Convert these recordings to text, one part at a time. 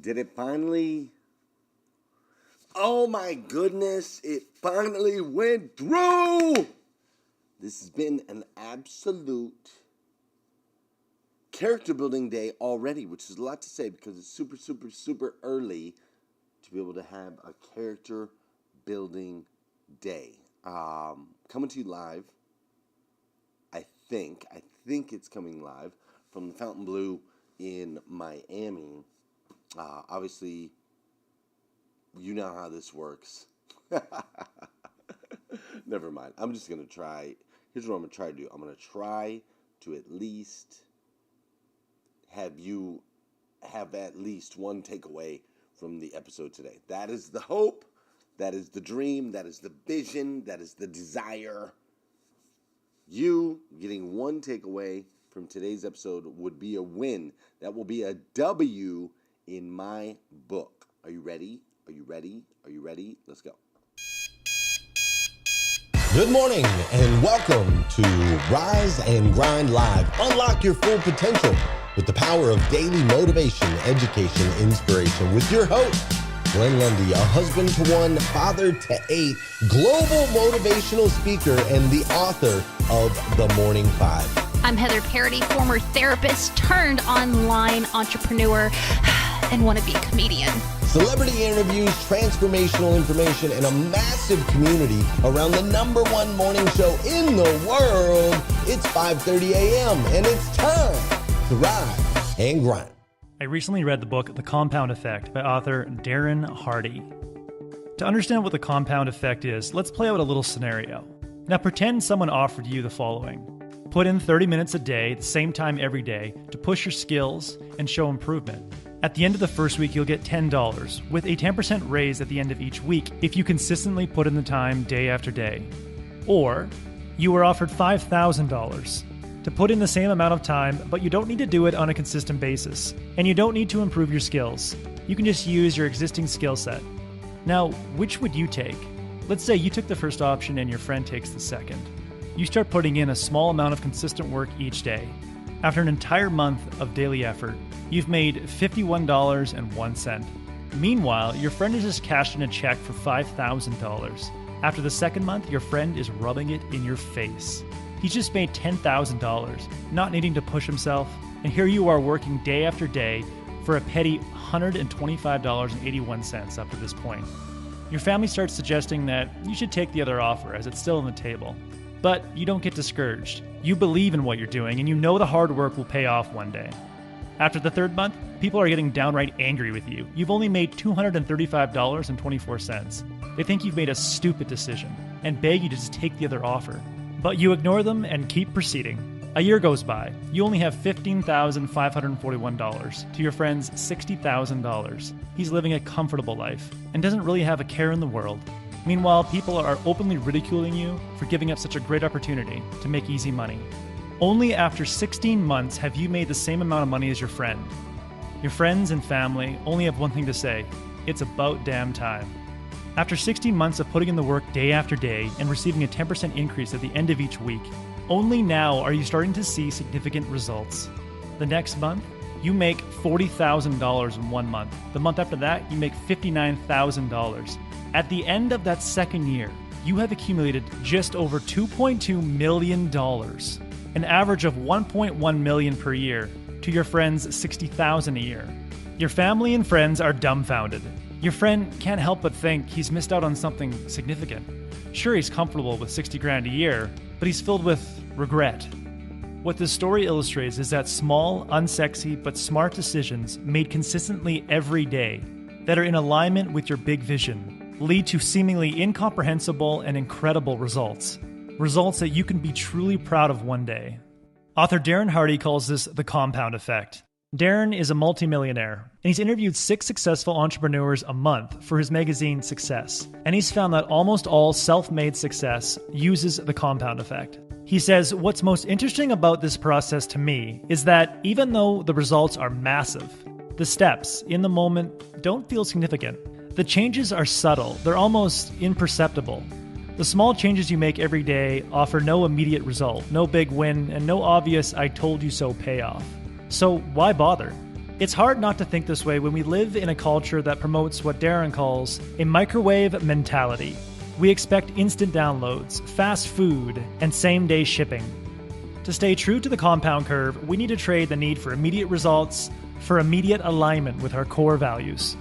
Did it finally? Oh my goodness, it finally went through! This has been an absolute character building day already, which is a lot to say because it's super early to be able to have a character building day. Coming to you live, I think it's coming live from the Fontainebleau in Miami. Obviously, you know how this works. Never mind. I'm just going to try. Here's what I'm going to try to do. I'm going to try to at least have you have at least one takeaway from the episode today. That is the hope. That is the dream. That is the vision. That is the desire. You getting one takeaway from today's episode would be a win. That will be a W in my book. Are you ready? Are you ready? Are you ready? Let's go. Good morning and welcome to Rise and Grind Live. Unlock your full potential with the power of daily motivation, education, inspiration with your host, Glenn Lundy, a husband to one, father to 8, global motivational speaker, and the author of The Morning 5. I'm Heather Parody, former therapist turned online entrepreneur and wannabe comedian. Celebrity interviews, transformational information, and a massive community around the #1 morning show in the world. It's 5:30 a.m. and it's time to rise and grind. I recently read the book The Compound Effect by author Darren Hardy. To understand what the compound effect is, let's play out a little scenario. Now pretend someone offered you the following. Put in 30 minutes a day, the same time every day, to push your skills and show improvement. At the end of the first week, you'll get $10, with a 10% raise at the end of each week if you consistently put in the time day after day. Or, you were offered $5,000 to put in the same amount of time, but you don't need to do it on a consistent basis, and you don't need to improve your skills. You can just use your existing skill set. Now, which would you take? Let's say you took the first option and your friend takes the second. You start putting in a small amount of consistent work each day. After an entire month of daily effort, you've made $51.01. Meanwhile, your friend has just cashed in a check for $5,000. After the second month, your friend is rubbing it in your face. He's just made $10,000, not needing to push himself, and here you are working day after day for a petty $125.81 up to this point. Your family starts suggesting that you should take the other offer as it's still on the table. But you don't get discouraged. You believe in what you're doing, and you know the hard work will pay off one day. After the third month, people are getting downright angry with you. You've only made $235.24. They think you've made a stupid decision and beg you to just take the other offer. But you ignore them and keep proceeding. A year goes by. You only have $15,541 to your friend's $60,000. He's living a comfortable life and doesn't really have a care in the world. Meanwhile, people are openly ridiculing you for giving up such a great opportunity to make easy money. Only after 16 months have you made the same amount of money as your friend. Your friends and family only have one thing to say: it's about damn time. After 16 months of putting in the work day after day and receiving a 10% increase at the end of each week, only now are you starting to see significant results. The next month, you make $40,000 in 1 month. The month after that, you make $59,000. At the end of that second year, you have accumulated just over $2.2 million, an average of $1.1 million per year, to your friend's $60,000 a year. Your family and friends are dumbfounded. Your friend can't help but think he's missed out on something significant. Sure, he's comfortable with $60,000 a year, but he's filled with regret. What this story illustrates is that small, unsexy, but smart decisions made consistently every day that are in alignment with your big vision lead to seemingly incomprehensible and incredible results. Results that you can be truly proud of one day. Author Darren Hardy calls this the compound effect. Darren is a multimillionaire, and he's interviewed 6 successful entrepreneurs a month for his magazine Success, and he's found that almost all self-made success uses the compound effect. He says, what's most interesting about this process to me is that even though the results are massive, the steps in the moment don't feel significant. The changes are subtle, they're almost imperceptible. The small changes you make every day offer no immediate result, no big win, and no obvious "I told you so" payoff. So why bother? It's hard not to think this way when we live in a culture that promotes what Darren calls a microwave mentality. We expect instant downloads, fast food, and same-day shipping. To stay true to the compound curve, we need to trade the need for immediate results for immediate alignment with our core values.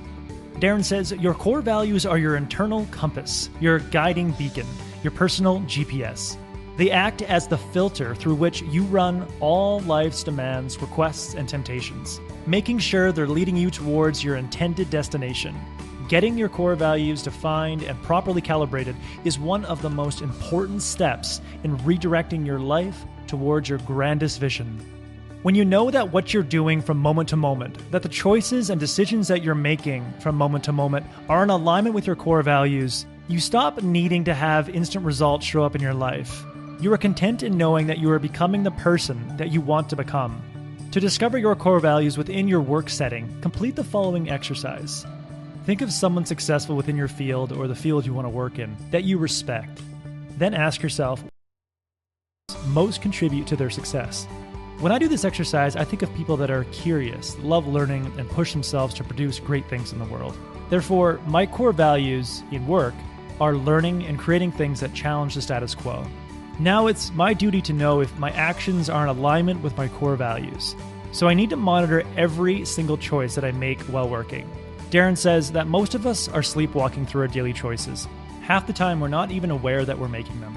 Darren says your core values are your internal compass, your guiding beacon, your personal GPS. They act as the filter through which you run all life's demands, requests, and temptations, making sure they're leading you towards your intended destination. Getting your core values defined and properly calibrated is one of the most important steps in redirecting your life towards your grandest vision. When you know that what you're doing from moment to moment, that the choices and decisions that you're making from moment to moment are in alignment with your core values, you stop needing to have instant results show up in your life. You are content in knowing that you are becoming the person that you want to become. To discover your core values within your work setting, complete the following exercise. Think of someone successful within your field or the field you want to work in that you respect. Then ask yourself, most contribute to their success. When I do this exercise, I think of people that are curious, love learning, and push themselves to produce great things in the world. Therefore, my core values in work are learning and creating things that challenge the status quo. Now it's my duty to know if my actions are in alignment with my core values. So I need to monitor every single choice that I make while working. Darren says that most of us are sleepwalking through our daily choices. Half the time, we're not even aware that we're making them.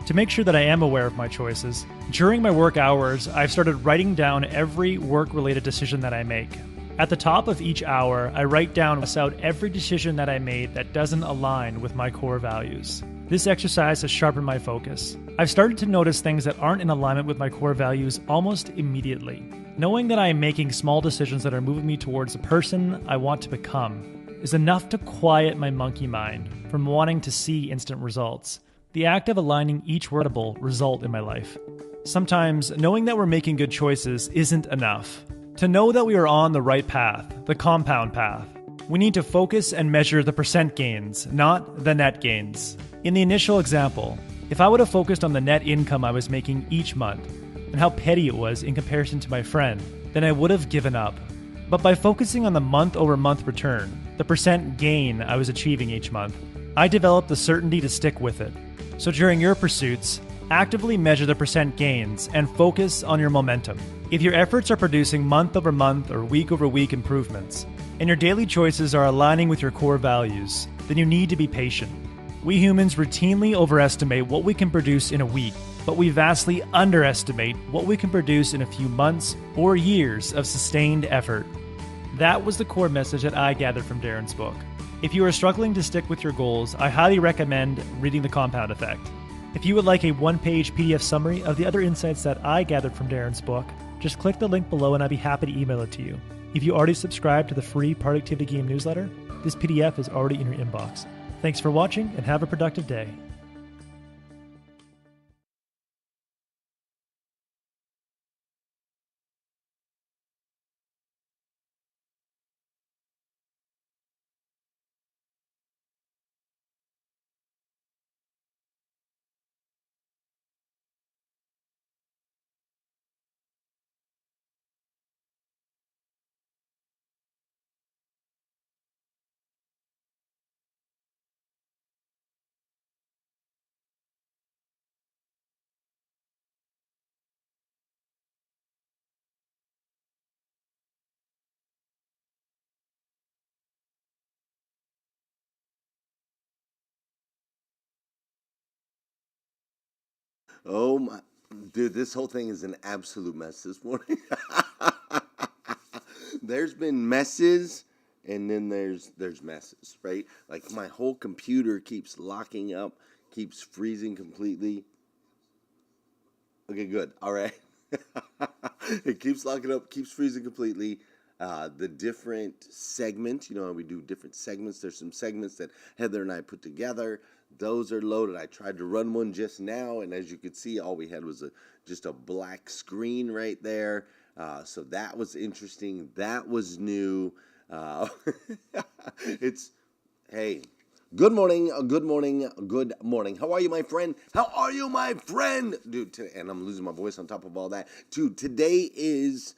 To make sure that I am aware of my choices, during my work hours, I've started writing down every work-related decision that I make. At the top of each hour, I write down out every decision that I made that doesn't align with my core values. This exercise has sharpened my focus. I've started to notice things that aren't in alignment with my core values almost immediately. Knowing that I am making small decisions that are moving me towards the person I want to become is enough to quiet my monkey mind from wanting to see instant results. The act of aligning each wordable result in my life. Sometimes, knowing that we're making good choices isn't enough. To know that we are on the right path, the compound path, we need to focus and measure the percent gains, not the net gains. In the initial example, if I would have focused on the net income I was making each month and how petty it was in comparison to my friend, then I would have given up. But by focusing on the month-over-month return, the percent gain I was achieving each month, I developed the certainty to stick with it. So during your pursuits, actively measure the percent gains and focus on your momentum. If your efforts are producing month-over-month or week-over-week improvements, and your daily choices are aligning with your core values, then you need to be patient. We humans routinely overestimate what we can produce in a week, but we vastly underestimate what we can produce in a few months or years of sustained effort. That was the core message that I gathered from Darren's book. If you are struggling to stick with your goals, I highly recommend reading The Compound Effect. If you would like a one-page PDF summary of the other insights that I gathered from Darren's book, just click the link below and I'd be happy to email it to you. If you already subscribe to the free Productivity Game newsletter, this PDF is already in your inbox. Thanks for watching and have a productive day. Oh my, dude, this whole thing is an absolute mess this morning. There's been messes, and then there's messes, right? Like my whole computer keeps locking up, keeps freezing completely. Okay, good. All right. It keeps locking up, keeps freezing completely. The different segments, we do different segments. There's some segments that Heather and I put together. Those are loaded. I tried to run one just now, and as you could see, all we had was just a black screen right there. So that was interesting. That was new. Hey, good morning, good morning, good morning. How are you, my friend? How are you, my friend? Dude, and I'm losing my voice on top of all that. Dude, today is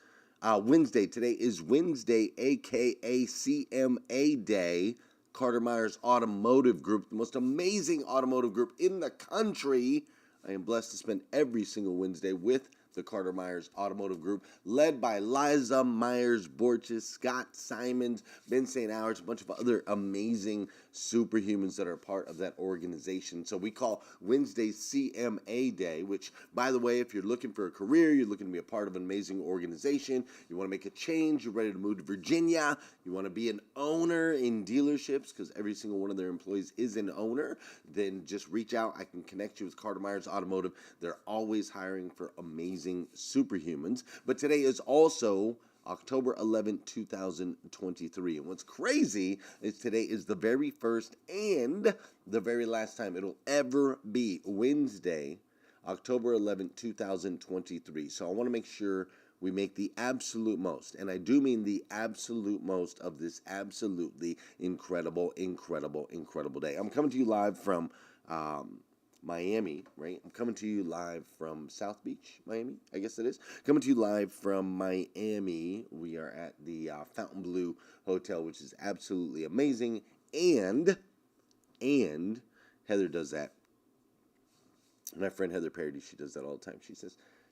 Wednesday. Today is Wednesday, a.k.a. CMA Day. Carter Myers Automotive Group, the most amazing automotive group in the country. I am blessed to spend every single Wednesday with the Carter Myers Automotive Group, led by Liza Myers-Borges, Scott Simons, Ben St. Hours, a bunch of other amazing superhumans that are part of that organization. So we call Wednesday CMA Day, which, by the way, if you're looking for a career, you're looking to be a part of an amazing organization, you want to make a change, you're ready to move to Virginia, you want to be an owner in dealerships, because every single one of their employees is an owner, then just reach out. I can connect you with Carter Myers Automotive. They're always hiring for amazing superhumans. But today is also October 11th, 2023. And what's crazy is today is the very first and the very last time it'll ever be Wednesday, October 11th, 2023. So I want to make sure we make the absolute most, and I do mean the absolute most of this absolutely incredible, incredible, incredible day. I'm coming to you live from Miami, right? I'm coming to you live from South Beach, Miami, I guess it is. Coming to you live from Miami. We are at the Fontainebleau Hotel, which is absolutely amazing. And Heather does that. My friend Heather Parody, she does that all the time.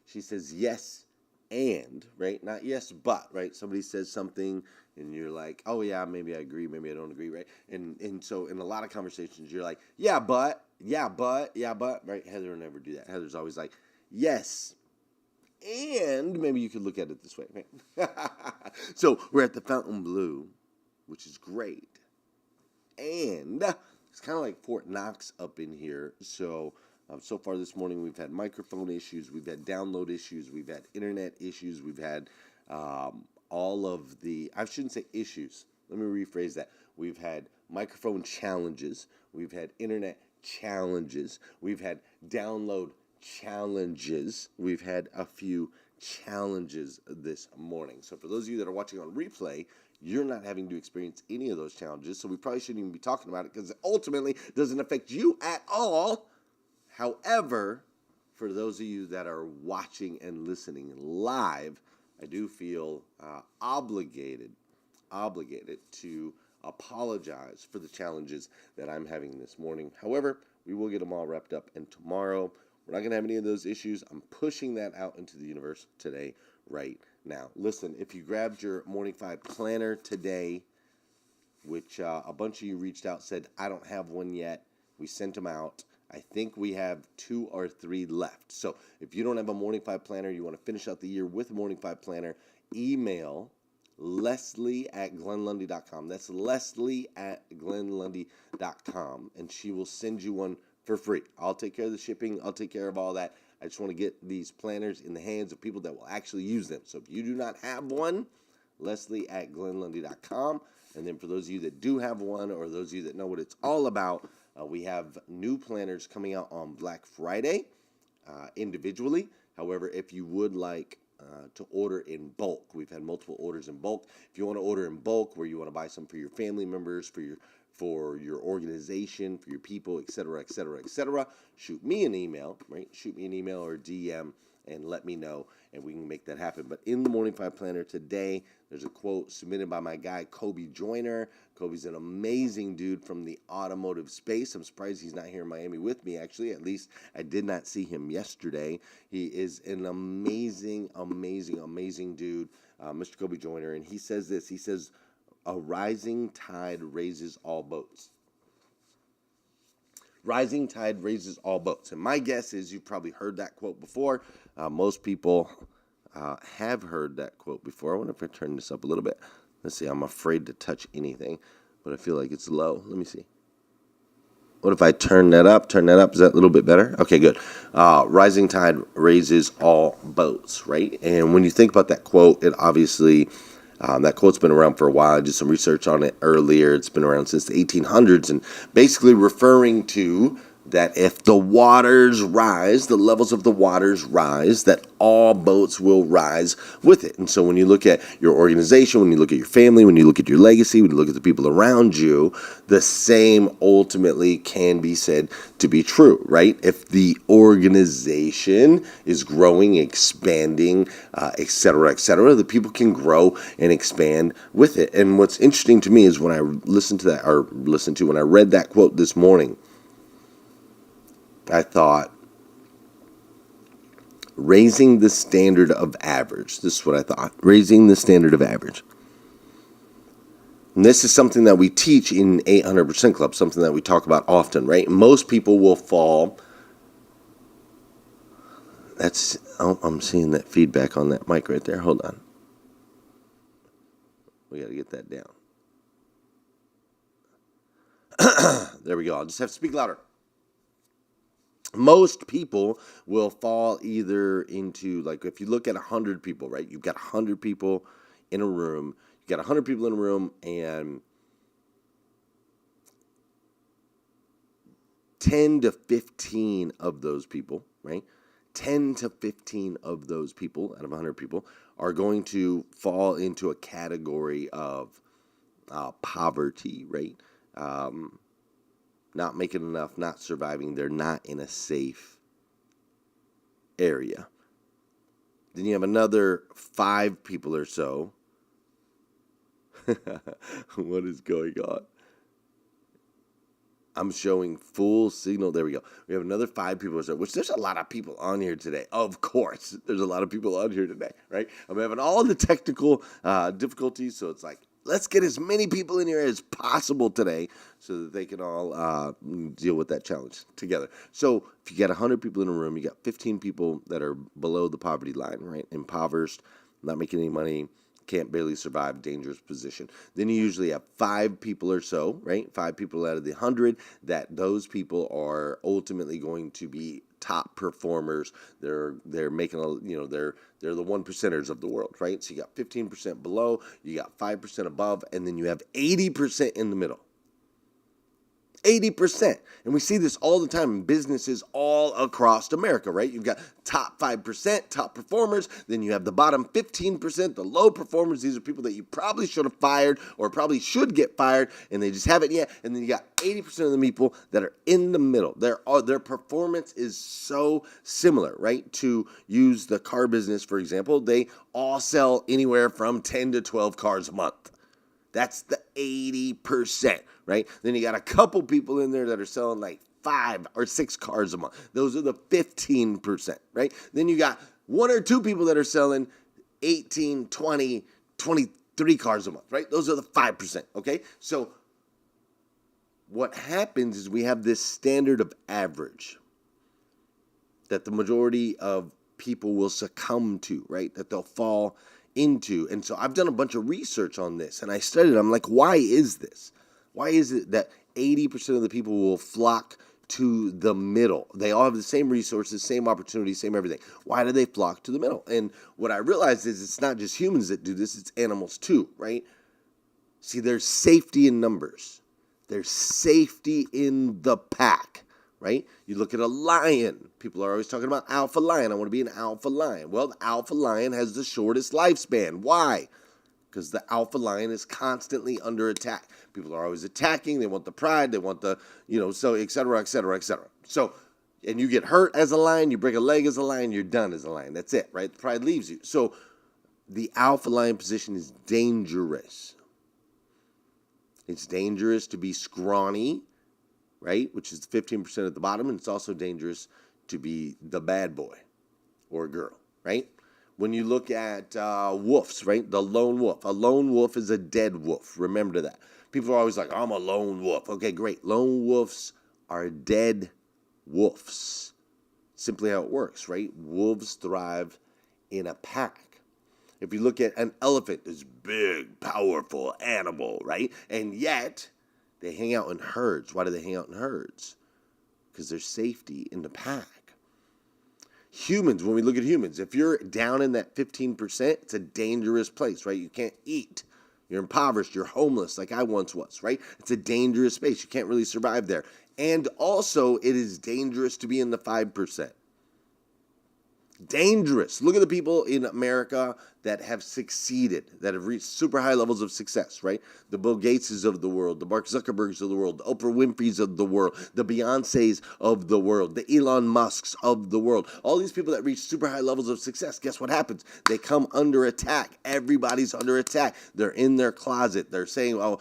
She says yes and, right? Not yes, but, right? Somebody says something and you're like, oh yeah, maybe I agree, maybe I don't agree, right? And so in a lot of conversations, you're like, yeah, but, right? Heather will never do that. Heather's always like, yes, and maybe you could look at it this way, right? So we're at the Fontainebleau, which is great. And it's kind of like Fort Knox up in here. So far this morning, we've had microphone issues, we've had download issues, we've had internet issues, we've had all of the, I shouldn't say issues, let me rephrase that. We've had microphone challenges, we've had internet challenges, we've had download challenges, we've had a few challenges this morning. So for those of you that are watching on replay, you're not having to experience any of those challenges, so we probably shouldn't even be talking about it because it ultimately doesn't affect you at all. However, for those of you that are watching and listening live, I do feel obligated to apologize for the challenges that I'm having this morning. However, we will get them all wrapped up, and tomorrow we're not going to have any of those issues. I'm pushing that out into the universe today, right now. Listen, if you grabbed your Morning 5 planner today, which a bunch of you reached out, said, I don't have one yet. We sent them out. I think we have 2 or 3 left. So if you don't have a Morning 5 planner, you want to finish out the year with a Morning 5 planner, email Leslie@GlennLundy.com. That's Leslie@GlennLundy.com, and she will send you one for free. I'll take care of the shipping. I'll take care of all that. I just want to get these planners in the hands of people that will actually use them. So if you do not have one, Leslie@GlennLundy.com. And then for those of you that do have one, or those of you that know what it's all about, we have new planners coming out on Black Friday individually. However, if you would like to order in bulk, we've had multiple orders in bulk. If you want to order in bulk, where you want to buy some for your family members, for your organization, for your people, etc., shoot me an email, right? Shoot me an email or DM and let me know, and we can make that happen. But in the Morning 5 Planner today, there's a quote submitted by my guy, Kobe Joyner. Kobe's an amazing dude from the automotive space. I'm surprised he's not here in Miami with me, actually. At least I did not see him yesterday. He is an amazing, amazing, amazing dude, Mr. Kobe Joyner. And he says this. He says, a rising tide raises all boats. Rising tide raises all boats. And my guess is you've probably heard that quote before. Most people have heard that quote before. I wonder if I turn this up a little bit. Let's see. I'm afraid to touch anything, but I feel like it's low. Let me see. What if I turn that up? Is that a little bit better? Okay, good. Rising tide raises all boats, right? And when you think about that quote, it obviously... that quote's been around for a while. I did some research on it earlier. It's been around since the 1800s, and basically referring to that if the waters rise, the levels of the waters rise, that all boats will rise with it. And so when you look at your organization, when you look at your family, when you look at your legacy, when you look at the people around you, the same ultimately can be said to be true, right? If the organization is growing, expanding, et cetera, the people can grow and expand with it. And what's interesting to me is when I when I read that quote this morning, I thought, raising the standard of average. This is what I thought. Raising the standard of average. And this is something that we teach in 800% Club, something that we talk about often, right? Most people will fall. I'm seeing that feedback on that mic right there. Hold on. We got to get that down. There we go. I'll just have to speak louder. Most people will fall either into, like, if you look at 100 people, right? You've got 100 people in a room. You've got 100 people in a room, and 10 to 15 of those people, right? 10 to 15 of those people out of 100 people are going to fall into a category of poverty, right? Not making enough, not surviving. They're not in a safe area. Then you have another 5 people or so. What is going on? I'm showing full signal. There we go. We have another 5 people or so, which there's a lot of people on here today. Of course, there's a lot of people on here today, right? I'm having all the technical difficulties, so it's like, let's get as many people in here as possible today so that they can all deal with that challenge together. So if you got 100 people in a room, you got 15 people that are below the poverty line, right? Impoverished, not making any money, can't barely survive, dangerous position. Then you usually have 5 people or so, right? 5 people out of the 100 that those people are ultimately going to be top performers. They're making they're the 1%ers of the world, right? So you got 15% below, you got 5% above, and then you have 80% in the middle. 80%. And we see this all the time in businesses all across America, right? You've got top 5%, top performers. Then you have the bottom 15%, the low performers. These are people that you probably should have fired or probably should get fired, and they just haven't yet. And then you got 80% of the people that are in the middle. Their performance is so similar, right? To use the car business, for example, they all sell anywhere from 10 to 12 cars a month. That's the 80%, right? Then you got a couple people in there that are selling like 5 or 6 cars a month. Those are the 15%, right? Then you got 1 or 2 people that are selling 18, 20, 23 cars a month, right? Those are the 5%, okay? So what happens is we have this standard of average that the majority of people will succumb to, right? That they'll fall into. And so I've done a bunch of research on this, and I studied. I'm like, why is this? Why is it that 80% of the people will flock to the middle? They all have the same resources, same opportunities, same everything. Why do they flock to the middle? And what I realized is it's not just humans that do this, it's animals too, right? See, there's safety in numbers. There's safety in the pack, right? You look at a lion. People are always talking about alpha lion. I want to be an alpha lion. Well, the alpha lion has the shortest lifespan. Why? Because the alpha lion is constantly under attack. People are always attacking. They want the pride. They want the, so et cetera, et cetera, et cetera. So, and you get hurt as a lion. You break a leg as a lion. You're done as a lion. That's it, right? The pride leaves you. So the alpha lion position is dangerous. It's dangerous to be scrawny, right, which is 15% at the bottom, and it's also dangerous to be the bad boy or girl, right? When you look at wolves, right, the lone wolf. A lone wolf is a dead wolf. Remember that. People are always like, I'm a lone wolf. Okay, great. Lone wolves are dead wolves. Simply how it works, right? Wolves thrive in a pack. If you look at an elephant, this big, powerful animal, right? And yet, they hang out in herds. Why do they hang out in herds? Because there's safety in the pack. Humans, when we look at humans, if you're down in that 15%, it's a dangerous place, right? You can't eat. You're impoverished. You're homeless like I once was, right? It's a dangerous space. You can't really survive there. And also, it is dangerous to be in the 5%. Dangerous. Look at the people in America that have succeeded, that have reached super high levels of success, right? The Bill Gateses of the world, the Mark Zuckerbergs of the world, the Oprah Winfreys of the world, the Beyoncés of the world, the Elon Musks of the world. All these people that reach super high levels of success, guess what happens? They come under attack. Everybody's under attack. They're in their closet. They're saying, oh,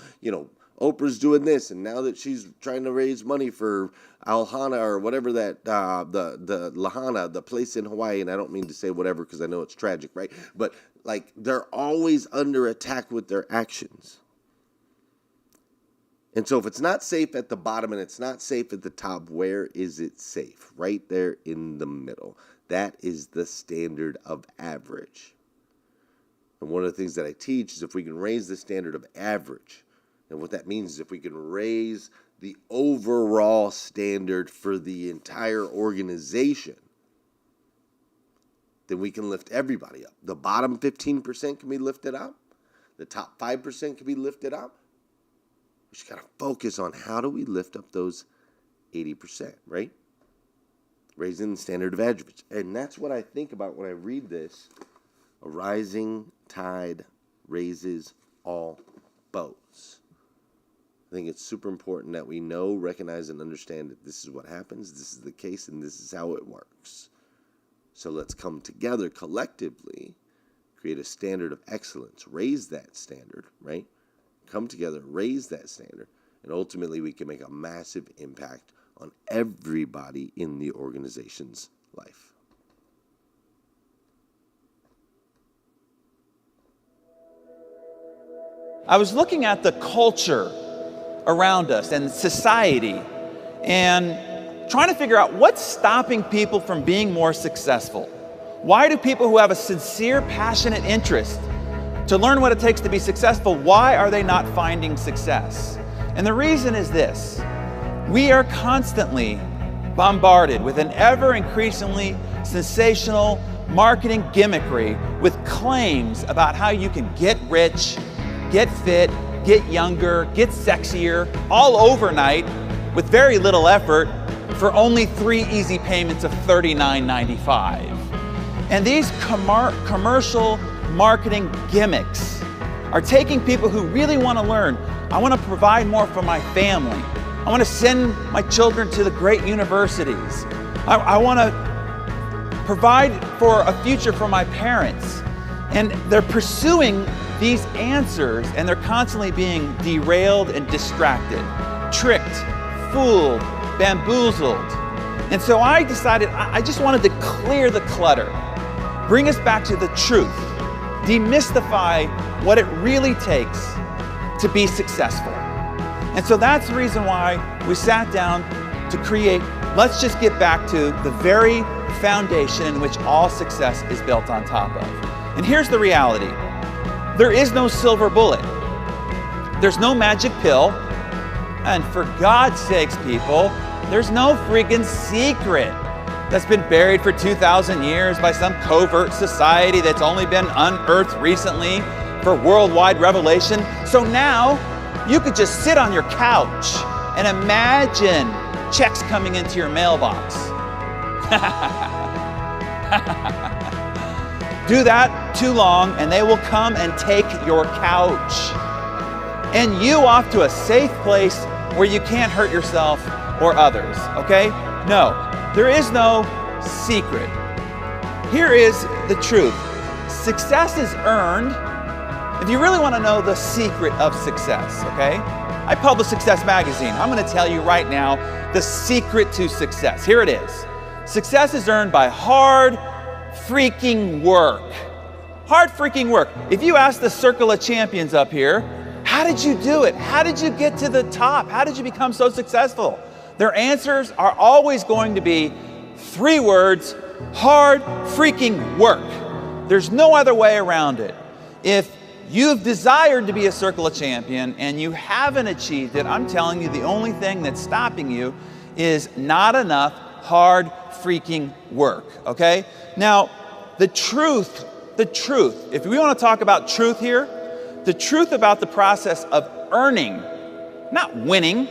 Oprah's doing this, and now that she's trying to raise money for Alhana or whatever that, the Lahana, the place in Hawaii, and I don't mean to say whatever because I know it's tragic, right? But, they're always under attack with their actions. And so if it's not safe at the bottom and it's not safe at the top, where is it safe? Right there in the middle. That is the standard of average. And one of the things that I teach is if we can raise the standard of average, and what that means is if we can raise the overall standard for the entire organization, then we can lift everybody up. The bottom 15% can be lifted up. The top 5% can be lifted up. We just got to focus on how do we lift up those 80%, right? Raising the standard of average. And that's what I think about when I read this. A rising tide raises all boats. I think it's super important that we know, recognize, and understand that this is what happens, this is the case, and this is how it works. So let's come together collectively, create a standard of excellence, raise that standard, right? Come together, raise that standard, and ultimately we can make a massive impact on everybody in the organization's life. I was looking at the culture around us and society and trying to figure out what's stopping people from being more successful. Why do people who have a sincere, passionate interest to learn what it takes to be successful, why are they not finding success? And the reason is this: we are constantly bombarded with an ever increasingly sensational marketing gimmickry with claims about how you can get rich, get fit, get younger, get sexier, all overnight with very little effort for only 3 easy payments of $39.95. And these commercial marketing gimmicks are taking people who really want to learn. I want to provide more for my family. I want to send my children to the great universities. I want to provide for a future for my parents. And they're pursuing these answers, and they're constantly being derailed and distracted, tricked, fooled, bamboozled. And so I decided I just wanted to clear the clutter, bring us back to the truth, demystify what it really takes to be successful. And so that's the reason why we sat down to create, let's just get back to the very foundation in which all success is built on top of. And here's the reality. There is no silver bullet. There's no magic pill. And for God's sakes, people, there's no freaking secret that's been buried for 2,000 years by some covert society that's only been unearthed recently for worldwide revelation. So now you could just sit on your couch and imagine checks coming into your mailbox. Do that too long and they will come and take your couch and you off to a safe place where you can't hurt yourself or others, okay? No, there is no secret. Here is the truth. Success is earned. If you really want to know the secret of success, okay? I publish Success Magazine. I'm going to tell you right now the secret to success. Here it is. Success is earned by hard freaking work. Hard freaking work. If you ask the circle of champions up here, how did you do it? How did you get to the top? How did you become so successful? Their answers are always going to be 3 words: hard freaking work. There's no other way around it. If you've desired to be a circle of champion and you haven't achieved it, I'm telling you, the only thing that's stopping you is not enough hard freaking work, okay? Now, the truth, if we want to talk about truth here, the truth about the process of earning, not winning,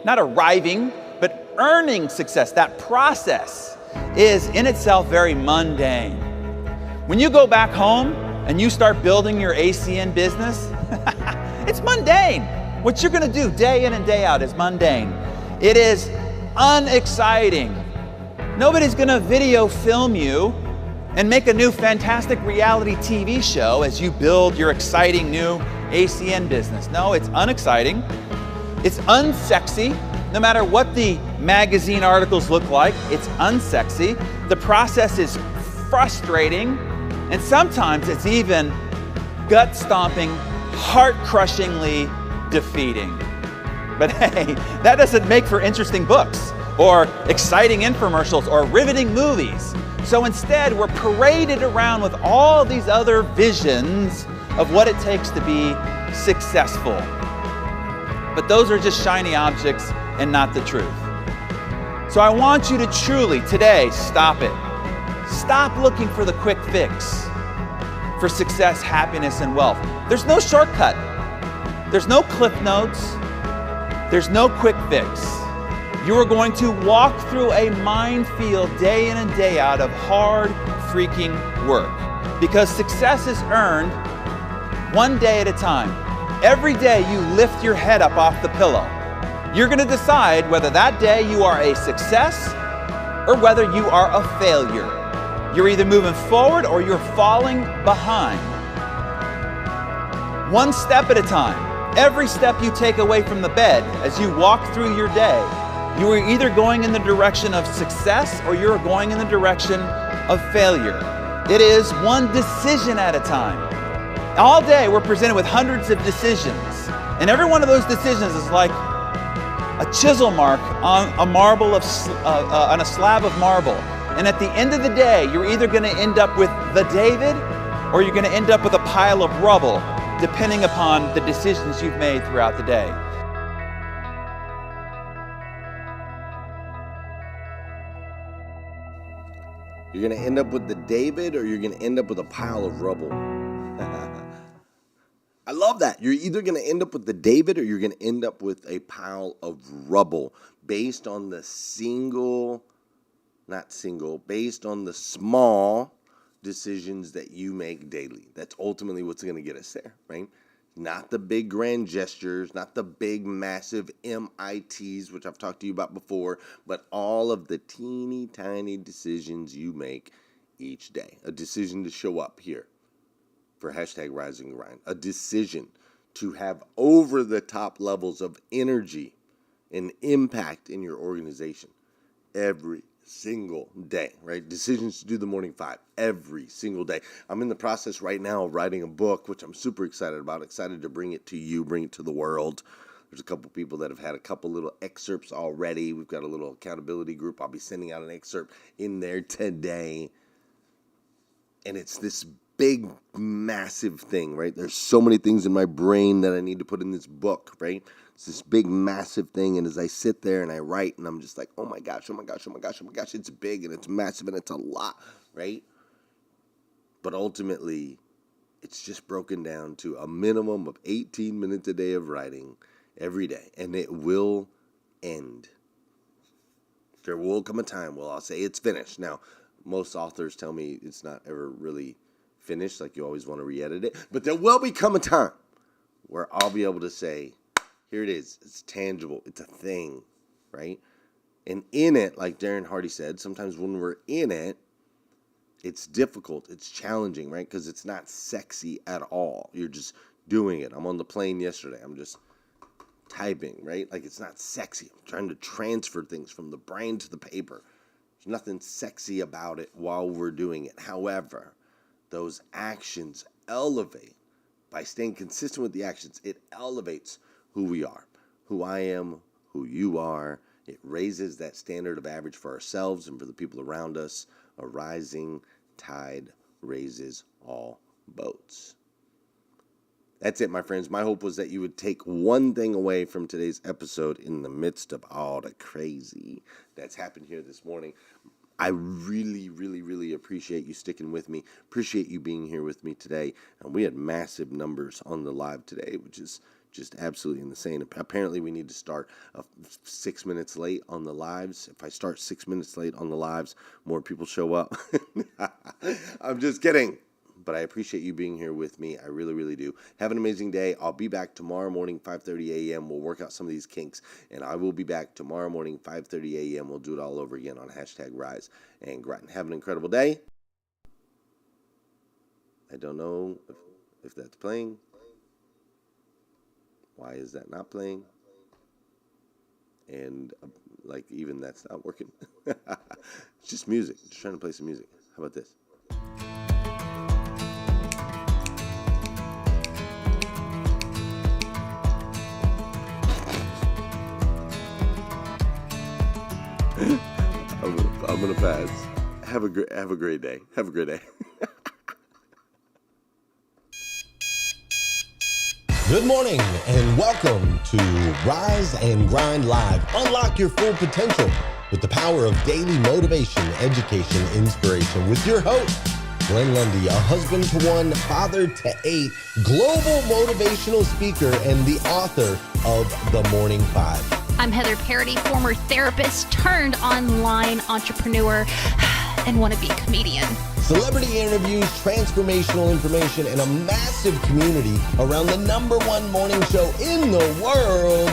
not arriving, but earning success, that process, is in itself very mundane. When you go back home and you start building your ACN business, it's mundane. What you're gonna do day in and day out is mundane. It is unexciting. Nobody's gonna video film you and make a new fantastic reality TV show as you build your exciting new ACN business. No, it's unexciting. It's unsexy. No matter what the magazine articles look like, it's unsexy. The process is frustrating, and sometimes it's even gut-stomping, heart-crushingly defeating. But hey, that doesn't make for interesting books or exciting infomercials or riveting movies. So instead, we're paraded around with all these other visions of what it takes to be successful. But those are just shiny objects and not the truth. So I want you to truly, today, stop it. Stop looking for the quick fix for success, happiness, and wealth. There's no shortcut. There's no cliff notes. There's no quick fix. You are going to walk through a minefield day in and day out of hard freaking work, because success is earned one day at a time. Every day you lift your head up off the pillow. You're going to decide whether that day you are a success or whether you are a failure. You're either moving forward or you're falling behind. One step at a time. Every step you take away from the bed as you walk through your day, you are either going in the direction of success or you're going in the direction of failure. It is one decision at a time. All day we're presented with hundreds of decisions, and every one of those decisions is like a chisel mark on a marble on a slab of marble. And at the end of the day, you're either going to end up with the David or you're going to end up with a pile of rubble, depending upon the decisions you've made throughout the day. You're going to end up with the David or you're going to end up with a pile of rubble. I love that. You're either going to end up with the David or you're going to end up with a pile of rubble based on the based on the small decisions that you make daily. That's ultimately what's going to get us there, right? Not the big grand gestures, not the big massive MITs, which I've talked to you about before, but all of the teeny tiny decisions you make each day. A decision to show up here for hashtag Rise and Grind. A decision to have over the top levels of energy and impact in your organization every single day, right? Decisions to do the morning 5 every single day. I'm in the process right now of writing a book, which I'm super excited about, excited to bring it to you, bring it to the world. There's a couple people that have had a couple little excerpts already. We've got a little accountability group. I'll be sending out an excerpt in there today. And it's this big, massive thing, right? There's so many things in my brain that I need to put in this book, right? It's this big, massive thing, and as I sit there and I write, and I'm just like, oh my gosh, it's big, and it's massive, and it's a lot, right? But ultimately, it's just broken down to a minimum of 18 minutes a day of writing every day, and it will end. There will come a time where I'll say it's finished. Now, most authors tell me it's not ever really finished, like you always want to re-edit it, but there will become a time where I'll be able to say, here it is, it's tangible, it's a thing, right? And in it, like Darren Hardy said, sometimes when we're in it, it's difficult, it's challenging, right? Because it's not sexy at all. You're just doing it. I'm on the plane yesterday, I'm just typing, right? Like it's not sexy. I'm trying to transfer things from the brain to the paper. There's nothing sexy about it while we're doing it. However, those actions elevate. By staying consistent with the actions, it elevates who we are, who I am, who you are. It raises that standard of average for ourselves and for the people around us. A rising tide raises all boats. That's it, my friends. My hope was that you would take one thing away from today's episode in the midst of all the crazy that's happened here this morning. I really, really, really appreciate you sticking with me. Appreciate you being here with me today. And we had massive numbers on the live today, which is Just absolutely insane. Apparently, we need to start 6 minutes late on the lives. If I start 6 minutes late on the lives, more people show up. I'm just kidding. But I appreciate you being here with me. I really, really do. Have an amazing day. I'll be back tomorrow morning, 5:30 a.m. We'll work out some of these kinks. And I will be back tomorrow morning, 5:30 a.m. We'll do it all over again on #Rise and Grind. Have an incredible day. I don't know if that's playing. Why is that not playing? And like even that's not working. It's just music. Just trying to play some music. How about this? I'm gonna pass. Have a great day. Have a great day. Good morning and welcome to Rise and Grind Live. Unlock your full potential with the power of daily motivation, education, inspiration with your host, Glenn Lundy, a husband to one, father to 8, global motivational speaker, and the author of The Morning 5. I'm Heather Parody, former therapist turned online entrepreneur and wannabe comedian. Celebrity interviews, transformational information, and a massive community around the #1 morning show in the world,